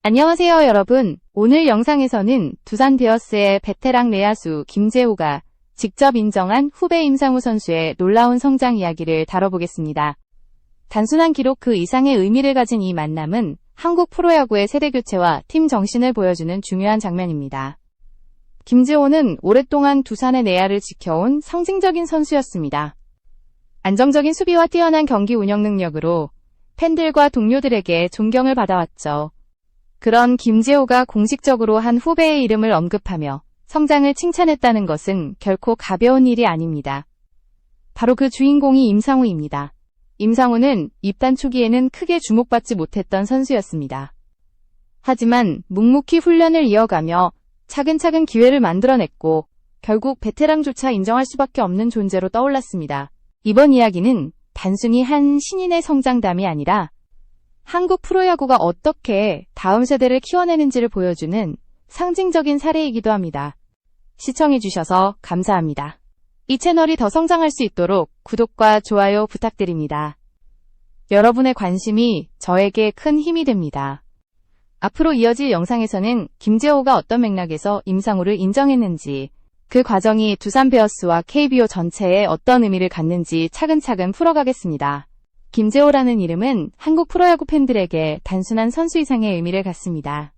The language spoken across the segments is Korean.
안녕하세요, 여러분. 오늘 영상에서는 두산 베어스의 베테랑 내야수 김재호가 직접 인정한 후배 임상우 선수의 놀라운 성장 이야기를 다뤄보겠습니다. 단순한 기록 그 이상의 의미를 가진 이 만남은 한국 프로야구의 세대교체와 팀 정신을 보여주는 중요한 장면입니다. 김재호는 오랫동안 두산의 내야를 지켜온 상징적인 선수였습니다. 안정적인 수비와 뛰어난 경기 운영 능력으로 팬들과 동료들에게 존경을 받아왔죠. 그런 김재호가 공식적으로 한 후배의 이름을 언급하며 성장을 칭찬했다는 것은 결코 가벼운 일이 아닙니다. 바로 그 주인공이 임상우입니다. 임상우는 입단 초기에는 크게 주목받지 못했던 선수였습니다. 하지만 묵묵히 훈련을 이어가며 차근차근 기회를 만들어냈고 결국 베테랑조차 인정할 수밖에 없는 존재로 떠올랐습니다. 이번 이야기는 단순히 한 신인의 성장담이 아니라 한국 프로야구가 어떻게 다음 세대를 키워내는지를 보여주는 상징적인 사례이기도 합니다. 시청해주셔서 감사합니다. 이 채널이 더 성장할 수 있도록 구독과 좋아요 부탁드립니다. 여러분의 관심이 저에게 큰 힘이 됩니다. 앞으로 이어질 영상에서는 김재호가 어떤 맥락에서 임상우를 인정했는지, 그 과정이 두산 베어스와 KBO 전체에 어떤 의미를 갖는지 차근차근 풀어가겠습니다. 김재호라는 이름은 한국 프로야구 팬들에게 단순한 선수 이상의 의미를 갖습니다.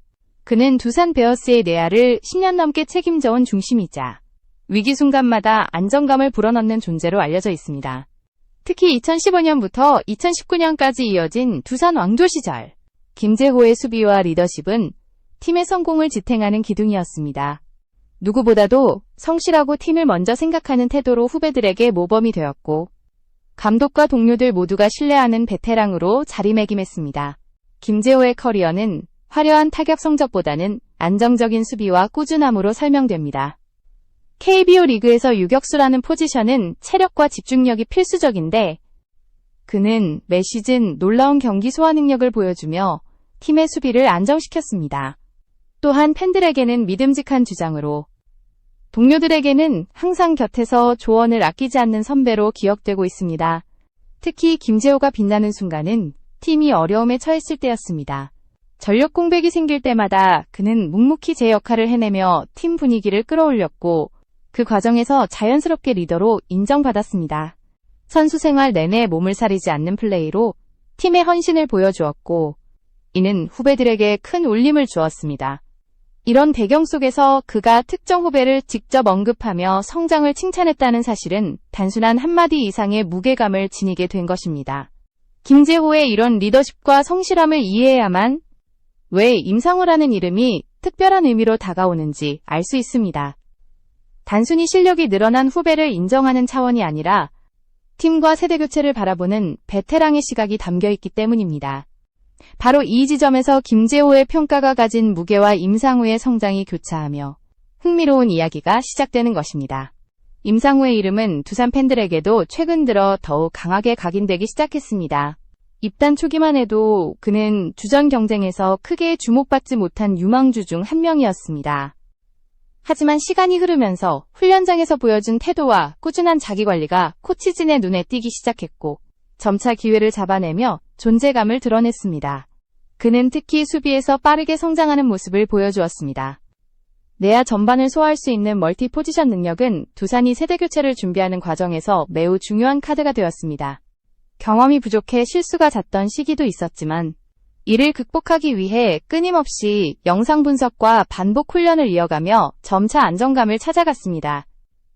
그는 두산 베어스의 내야를 10년 넘게 책임져온 중심이자 위기 순간마다 안정감을 불어넣는 존재로 알려져 있습니다. 특히 2015년부터 2019년까지 이어진 두산 왕조 시절, 김재호의 수비와 리더십은 팀의 성공을 지탱하는 기둥이었습니다. 누구보다도 성실하고 팀을 먼저 생각하는 태도로 후배들에게 모범이 되었고, 감독과 동료들 모두가 신뢰하는 베테랑으로 자리매김했습니다. 김재호의 커리어는 화려한 타격 성적보다는 안정적인 수비와 꾸준함으로 설명됩니다. KBO 리그에서 유격수라는 포지션은 체력과 집중력이 필수적인데, 그는 매 시즌 놀라운 경기 소화 능력을 보여주며 팀의 수비를 안정시켰습니다. 또한 팬들에게는 믿음직한 주장으로, 동료들에게는 항상 곁에서 조언을 아끼지 않는 선배로 기억되고 있습니다. 특히 김재호가 빛나는 순간은 팀이 어려움에 처했을 때였습니다. 전력 공백이 생길 때마다 그는 묵묵히 제 역할을 해내며 팀 분위기를 끌어올렸고, 그 과정에서 자연스럽게 리더로 인정받았습니다. 선수 생활 내내 몸을 사리지 않는 플레이로 팀의 헌신을 보여주었고, 이는 후배들에게 큰 울림을 주었습니다. 이런 배경 속에서 그가 특정 후배를 직접 언급하며 성장을 칭찬했다는 사실은 단순한 한마디 이상의 무게감을 지니게 된 것입니다. 김재호의 이런 리더십과 성실함을 이해해야만 왜 임상우라는 이름이 특별한 의미로 다가오는지 알 수 있습니다. 단순히 실력이 늘어난 후배를 인정하는 차원이 아니라 팀과 세대교체를 바라보는 베테랑의 시각이 담겨있기 때문입니다. 바로 이 지점에서 김재호의 평가가 가진 무게와 임상우의 성장이 교차하며 흥미로운 이야기가 시작되는 것입니다. 임상우의 이름은 두산 팬들에게도 최근 들어 더욱 강하게 각인되기 시작했습니다. 입단 초기만 해도 그는 주전 경쟁에서 크게 주목받지 못한 유망주 중 한 명이었습니다. 하지만 시간이 흐르면서 훈련장에서 보여준 태도와 꾸준한 자기관리가 코치진의 눈에 띄기 시작했고, 점차 기회를 잡아내며 존재감을 드러냈습니다. 그는 특히 수비에서 빠르게 성장하는 모습을 보여주었습니다. 내야 전반을 소화할 수 있는 멀티 포지션 능력은 두산이 세대교체를 준비하는 과정에서 매우 중요한 카드가 되었습니다. 경험이 부족해 실수가 잦던 시기도 있었지만, 이를 극복하기 위해 끊임없이 영상 분석과 반복 훈련을 이어가며 점차 안정감을 찾아갔습니다.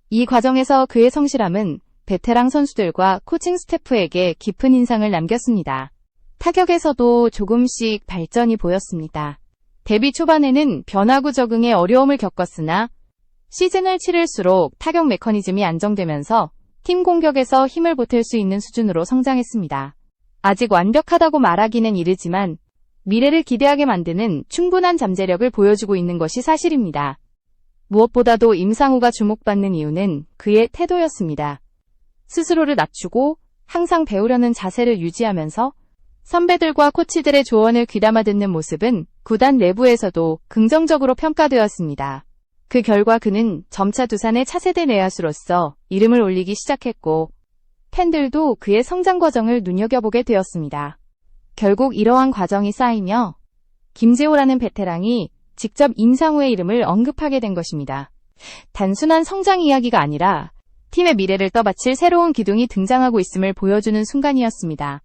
이 과정에서 그의 성실함은 베테랑 선수들과 코칭 스태프에게 깊은 인상을 남겼습니다. 타격에서도 조금씩 발전이 보였습니다. 데뷔 초반에는 변화구 적응에 어려움을 겪었으나 시즌을 치를수록 타격 메커니즘이 안정되면서 팀 공격에서 힘을 보탤 수 있는 수준으로 성장했습니다. 아직 완벽하다고 말하기는 이르지만 미래를 기대하게 만드는 충분한 잠재력을 보여주고 있는 것이 사실입니다. 무엇보다도 임상우가 주목받는 이유는 그의 태도였습니다. 스스로를 낮추고 항상 배우려는 자세를 유지하면서 선배들과 코치들의 조언을 귀담아 듣는 모습은 구단 내부에서도 긍정적으로 평가되었습니다. 그 결과 그는 점차 두산의 차세대 내야수로서 이름을 올리기 시작했고, 팬들도 그의 성장 과정을 눈여겨보게 되었습니다. 결국 이러한 과정이 쌓이며 김재호라는 베테랑이 직접 임상우의 이름을 언급하게 된 것입니다. 단순한 성장 이야기가 아니라 팀의 미래를 떠받칠 새로운 기둥이 등장하고 있음을 보여주는 순간이었습니다.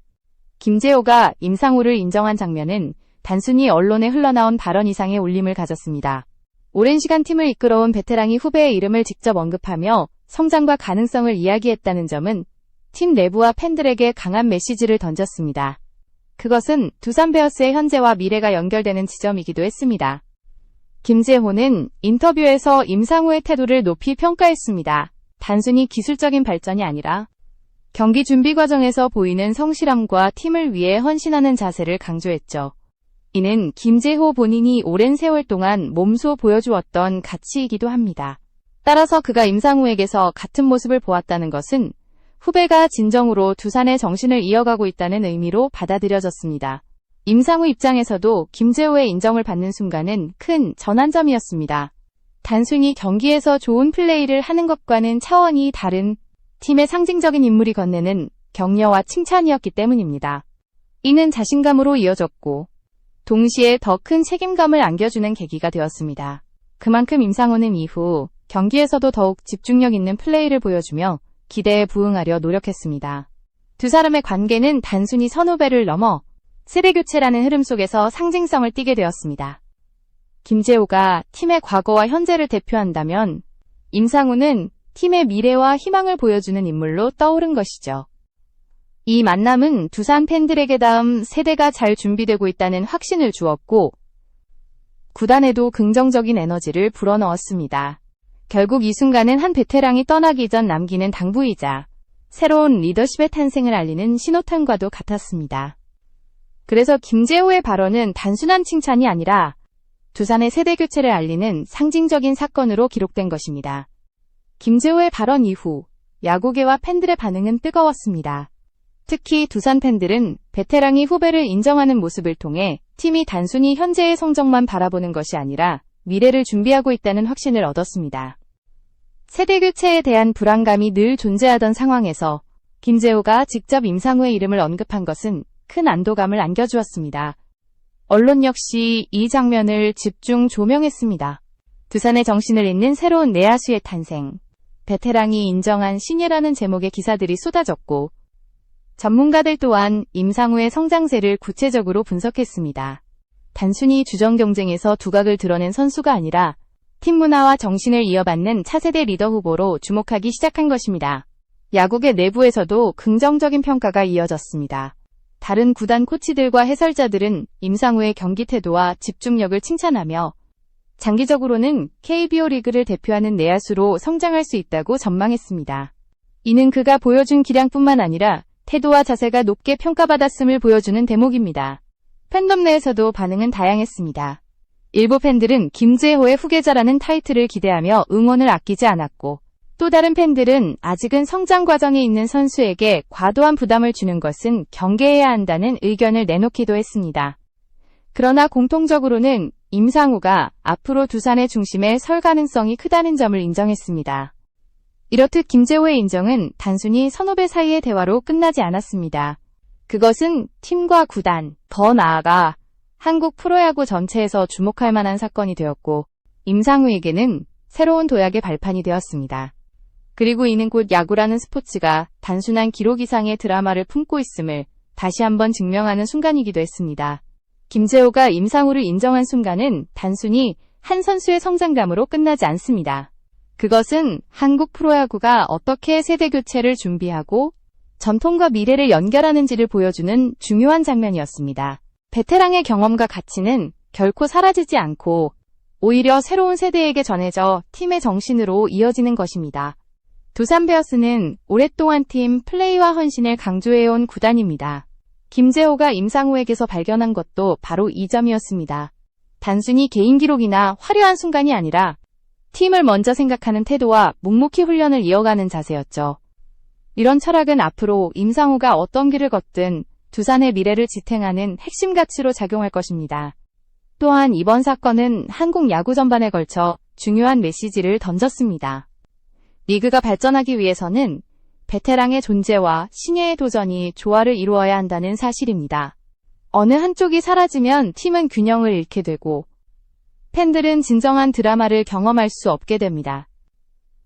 김재호가 임상우를 인정한 장면은 단순히 언론에 흘러나온 발언 이상의 울림을 가졌습니다. 오랜 시간 팀을 이끌어온 베테랑이 후배의 이름을 직접 언급하며 성장과 가능성을 이야기했다는 점은 팀 내부와 팬들에게 강한 메시지를 던졌습니다. 그것은 두산 베어스의 현재와 미래가 연결되는 지점이기도 했습니다. 김재호는 인터뷰에서 임상우의 태도를 높이 평가했습니다. 단순히 기술적인 발전이 아니라 경기 준비 과정에서 보이는 성실함과 팀을 위해 헌신하는 자세를 강조했죠. 이는 김재호 본인이 오랜 세월 동안 몸소 보여주었던 가치이기도 합니다. 따라서 그가 임상우에게서 같은 모습을 보았다는 것은 후배가 진정으로 두산의 정신을 이어가고 있다는 의미로 받아들여졌습니다. 임상우 입장에서도 김재호의 인정을 받는 순간은 큰 전환점이었습니다. 단순히 경기에서 좋은 플레이를 하는 것과는 차원이 다른 팀의 상징적인 인물이 건네는 격려와 칭찬이었기 때문입니다. 이는 자신감으로 이어졌고 동시에 더 큰 책임감을 안겨주는 계기가 되었습니다. 그만큼 임상우는 이후 경기에서도 더욱 집중력 있는 플레이를 보여주며 기대에 부응하려 노력했습니다. 두 사람의 관계는 단순히 선후배를 넘어 세대교체라는 흐름 속에서 상징성을 띠게 되었습니다. 김재호가 팀의 과거와 현재를 대표한다면 임상우는 팀의 미래와 희망을 보여주는 인물로 떠오른 것이죠. 이 만남은 두산 팬들에게 다음 세대가 잘 준비되고 있다는 확신을 주었고 구단에도 긍정적인 에너지를 불어넣었습니다. 결국 이 순간은 한 베테랑이 떠나기 전 남기는 당부이자 새로운 리더십의 탄생을 알리는 신호탄과도 같았습니다. 그래서 김재호의 발언은 단순한 칭찬이 아니라 두산의 세대 교체를 알리는 상징적인 사건으로 기록된 것입니다. 김재호의 발언 이후 야구계와 팬들의 반응은 뜨거웠습니다. 특히 두산 팬들은 베테랑이 후배를 인정하는 모습을 통해 팀이 단순히 현재의 성적만 바라보는 것이 아니라 미래를 준비하고 있다는 확신을 얻었습니다. 세대 교체에 대한 불안감이 늘 존재하던 상황에서 김재호가 직접 임상우의 이름을 언급한 것은 큰 안도감을 안겨주었습니다. 언론 역시 이 장면을 집중 조명했습니다. 두산의 정신을 잇는 새로운 내야수의 탄생, 베테랑이 인정한 신예라는 제목의 기사들이 쏟아졌고 전문가들 또한 임상우의 성장세를 구체적으로 분석했습니다. 단순히 주전 경쟁에서 두각을 드러낸 선수가 아니라 팀 문화와 정신을 이어받는 차세대 리더 후보로 주목하기 시작한 것입니다. 야구계 내부에서도 긍정적인 평가가 이어졌습니다. 다른 구단 코치들과 해설자들은 임상우의 경기 태도와 집중력을 칭찬하며 장기적으로는 KBO 리그를 대표하는 내야수로 성장할 수 있다고 전망했습니다. 이는 그가 보여준 기량뿐만 아니라 태도와 자세가 높게 평가받았음을 보여주는 대목입니다. 팬덤 내에서도 반응은 다양했습니다. 일부 팬들은 김재호의 후계자라는 타이틀을 기대하며 응원을 아끼지 않았고 또 다른 팬들은 아직은 성장 과정에 있는 선수에게 과도한 부담을 주는 것은 경계해야 한다는 의견을 내놓기도 했습니다. 그러나 공통적으로는 임상우가 앞으로 두산의 중심에 설 가능성이 크다는 점을 인정했습니다. 이렇듯 김재호의 인정은 단순히 선후배 사이의 대화로 끝나지 않았습니다. 그것은 팀과 구단, 더 나아가 한국 프로야구 전체에서 주목할 만한 사건이 되었고 임상우에게는 새로운 도약의 발판이 되었습니다. 그리고 이는 곧 야구라는 스포츠가 단순한 기록 이상의 드라마를 품고 있음을 다시 한번 증명하는 순간이기도 했습니다. 김재호가 임상우를 인정한 순간은 단순히 한 선수의 성장감으로 끝나지 않습니다. 그것은 한국 프로야구가 어떻게 세대 교체를 준비하고 전통과 미래를 연결하는지를 보여주는 중요한 장면이었습니다. 베테랑의 경험과 가치는 결코 사라지지 않고 오히려 새로운 세대에게 전해져 팀의 정신으로 이어지는 것입니다. 두산 베어스는 오랫동안 팀 플레이와 헌신을 강조해온 구단입니다. 김재호가 임상우에게서 발견한 것도 바로 이 점이었습니다. 단순히 개인 기록이나 화려한 순간이 아니라 팀을 먼저 생각하는 태도와 묵묵히 훈련을 이어가는 자세였죠. 이런 철학은 앞으로 임상우가 어떤 길을 걷든 두산의 미래를 지탱하는 핵심 가치로 작용할 것입니다. 또한 이번 사건은 한국 야구 전반에 걸쳐 중요한 메시지를 던졌습니다. 리그가 발전하기 위해서는 베테랑의 존재와 신예의 도전이 조화를 이루어야 한다는 사실입니다. 어느 한쪽이 사라지면 팀은 균형을 잃게 되고 팬들은 진정한 드라마를 경험할 수 없게 됩니다.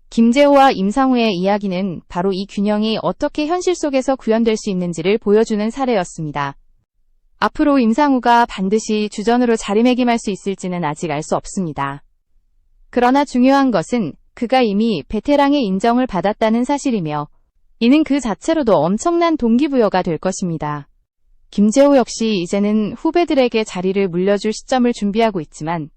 김재호와 임상우의 이야기는 바로 이 균형이 어떻게 현실 속에서 구현될 수 있는지를 보여주는 사례였습니다. 앞으로 임상우가 반드시 주전으로 자리매김할 수 있을지는 아직 알 수 없습니다. 그러나 중요한 것은 그가 이미 베테랑의 인정을 받았다는 사실이며 이는 그 자체로도 엄청난 동기부여가 될 것입니다. 김재호 역시 이제는 후배들에게 자리를 물려줄 시점을 준비하고 있지만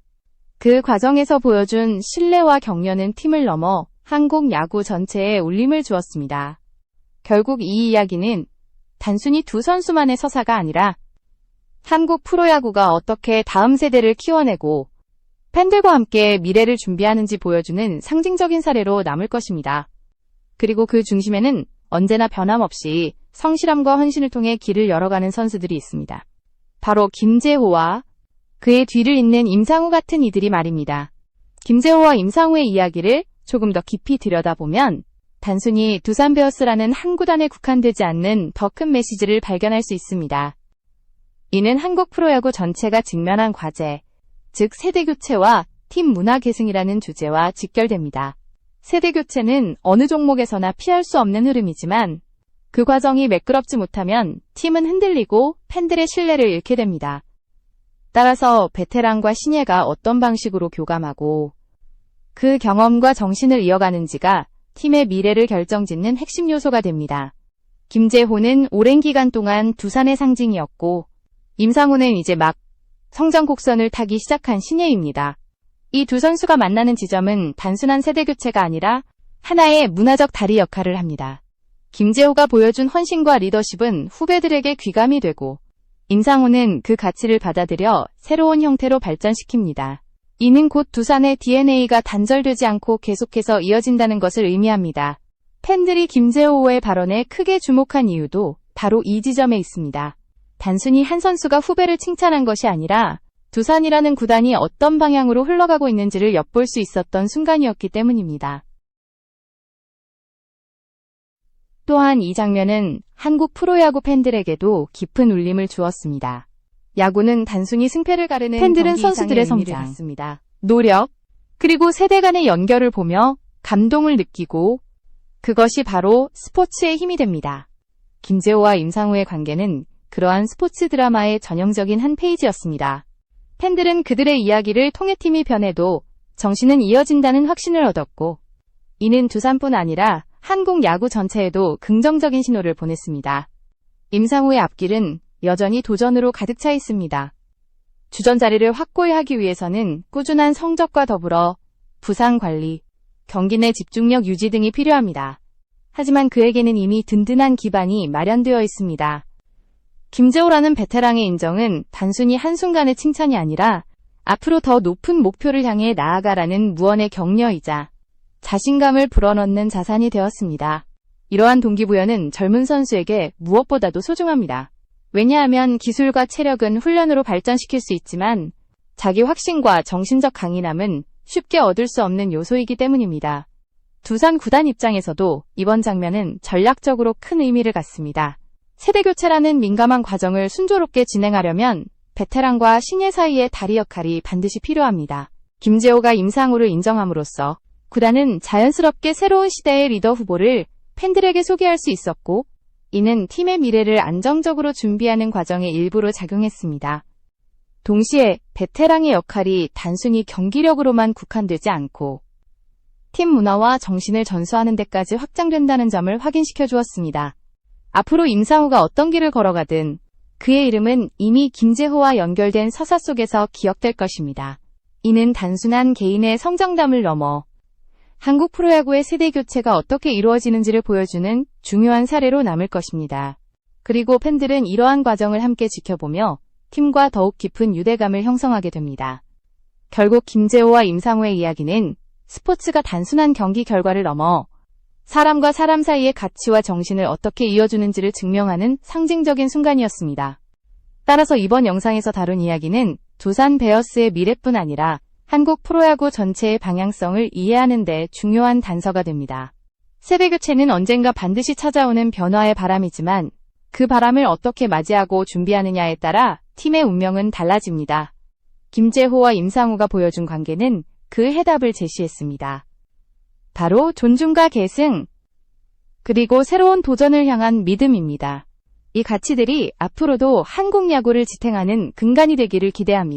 그 과정에서 보여준 신뢰와 격려는 팀을 넘어 한국 야구 전체에 울림을 주었습니다. 결국 이 이야기는 단순히 두 선수만의 서사가 아니라 한국 프로야구가 어떻게 다음 세대를 키워내고 팬들과 함께 미래를 준비하는지 보여주는 상징적인 사례로 남을 것입니다. 그리고 그 중심에는 언제나 변함없이 성실함과 헌신을 통해 길을 열어가는 선수들이 있습니다. 바로 김재호와 그의 뒤를 잇는 임상우 같은 이들이 말입니다. 김재호와 임상우의 이야기를 조금 더 깊이 들여다보면 단순히 두산 베어스라는 한 구단에 국한되지 않는 더 큰 메시지를 발견할 수 있습니다. 이는 한국 프로야구 전체가 직면한 과제, 즉 세대교체와 팀 문화 계승이라는 주제와 직결됩니다. 세대교체는 어느 종목에서나 피할 수 없는 흐름이지만 그 과정이 매끄럽지 못하면 팀은 흔들리고 팬들의 신뢰를 잃게 됩니다. 따라서 베테랑과 신예가 어떤 방식으로 교감하고 그 경험과 정신을 이어가는지가 팀의 미래를 결정짓는 핵심 요소가 됩니다. 김재호는 오랜 기간 동안 두산의 상징이었고 임상우는 이제 막 성장 곡선을 타기 시작한 신예입니다. 이 두 선수가 만나는 지점은 단순한 세대 교체가 아니라 하나의 문화적 다리 역할을 합니다. 김재호가 보여준 헌신과 리더십은 후배들에게 귀감이 되고 임상우는 그 가치를 받아들여 새로운 형태로 발전시킵니다. 이는 곧 두산의 DNA가 단절되지 않고 계속해서 이어진다는 것을 의미합니다. 팬들이 김재호의 발언에 크게 주목한 이유도 바로 이 지점에 있습니다. 단순히 한 선수가 후배를 칭찬한 것이 아니라 두산이라는 구단이 어떤 방향으로 흘러가고 있는지를 엿볼 수 있었던 순간이었기 때문입니다. 또한 이 장면은 한국 프로야구 팬들에게도 깊은 울림을 주었습니다. 야구는 단순히 승패를 가르는 팬들은 선수들의 성장, 노력, 그리고 세대 간의 연결을 보며 감동을 느끼고 그것이 바로 스포츠의 힘이 됩니다. 김재호와 임상우의 관계는 그러한 스포츠 드라마의 전형적인 한 페이지였습니다. 팬들은 그들의 이야기를 통해 팀이 변해도 정신은 이어진다는 확신을 얻었고 이는 두산뿐 아니라 한국 야구 전체에도 긍정적인 신호를 보냈습니다. 임상우의 앞길은 여전히 도전으로 가득 차 있습니다. 주전 자리를 확고히 하기 위해서는 꾸준한 성적과 더불어 부상 관리, 경기 내 집중력 유지 등이 필요합니다. 하지만 그에게는 이미 든든한 기반이 마련되어 있습니다. 김재호라는 베테랑의 인정은 단순히 한순간의 칭찬이 아니라 앞으로 더 높은 목표를 향해 나아가라는 무언의 격려이자 자신감을 불어넣는 자산이 되었습니다. 이러한 동기부여는 젊은 선수에게 무엇보다도 소중합니다. 왜냐하면 기술과 체력은 훈련으로 발전시킬 수 있지만 자기 확신과 정신적 강인함은 쉽게 얻을 수 없는 요소이기 때문입니다. 두산 구단 입장에서도 이번 장면은 전략적으로 큰 의미를 갖습니다. 세대교체라는 민감한 과정을 순조롭게 진행하려면 베테랑과 신예 사이의 다리 역할이 반드시 필요합니다. 김재호가 임상우를 인정함으로써 구단은 자연스럽게 새로운 시대의 리더 후보를 팬들에게 소개할 수 있었고 이는 팀의 미래를 안정적으로 준비하는 과정의 일부로 작용했습니다. 동시에 베테랑의 역할이 단순히 경기력으로만 국한되지 않고 팀 문화와 정신을 전수하는 데까지 확장된다는 점을 확인시켜 주었습니다. 앞으로 임상우가 어떤 길을 걸어가든 그의 이름은 이미 김재호와 연결된 서사 속에서 기억될 것입니다. 이는 단순한 개인의 성장담을 넘어 한국 프로야구의 세대 교체가 어떻게 이루어지는지를 보여주는 중요한 사례로 남을 것입니다. 그리고 팬들은 이러한 과정을 함께 지켜보며 팀과 더욱 깊은 유대감을 형성하게 됩니다. 결국 김재호와 임상우의 이야기는 스포츠가 단순한 경기 결과를 넘어 사람과 사람 사이의 가치와 정신을 어떻게 이어주는지를 증명하는 상징적인 순간이었습니다. 따라서 이번 영상에서 다룬 이야기는 두산 베어스의 미래뿐 아니라 한국 프로야구 전체의 방향성을 이해하는 데 중요한 단서가 됩니다. 세대교체는 언젠가 반드시 찾아오는 변화의 바람이지만 그 바람을 어떻게 맞이하고 준비하느냐에 따라 팀의 운명은 달라집니다. 김재호와 임상우가 보여준 관계는 그 해답을 제시했습니다. 바로 존중과 계승, 그리고 새로운 도전을 향한 믿음입니다. 이 가치들이 앞으로도 한국 야구를 지탱하는 근간이 되기를 기대합니다.